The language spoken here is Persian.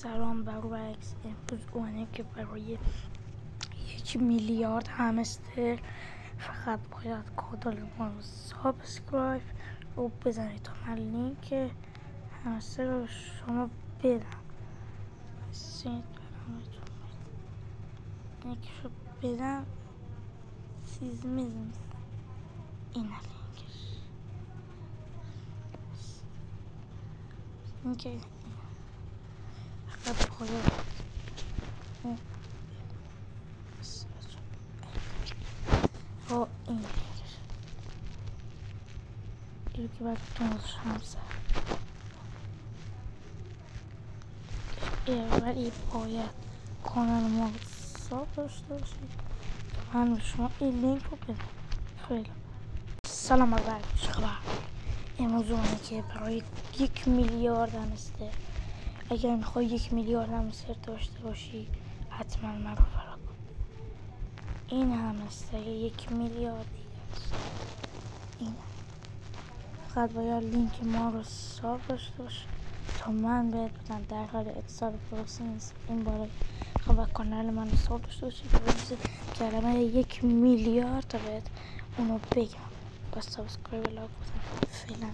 سلام برعکس. امروز اونه که برای 1,000,000,000 همستر فقط باید کانال ما رو سابسکرایب رو بزنید تا من لینک همستر رو شما بدم. بسید برامتون لینکش رو بدم. چیز میزیم اینه لینکش فقط باید با این لینکش اینو که باید تونش همسر ولی باید کانال ما رو ساب داشته باشید تا من به شما این لینک رو بدم. خیلی سلام علیکم. چه خبر؟ امروز اونه که برای 1,000,000,000 همستر، اگر میخوای 1,000,000,000 همستر داشته باشی حتما من رو فالو کن. این همستر 1,000,000,000 دیگه است. این فقط باید لینک ما رو ساب داشته باشه تا من بهت بدم. در حال اتصال درستی نیست. این بالا خب کانال من رو ساب داشته باشی که کلمه 1,000,000,000 تا بهت اونو بگم. با سابسکرایب و لایک بزن. فعلا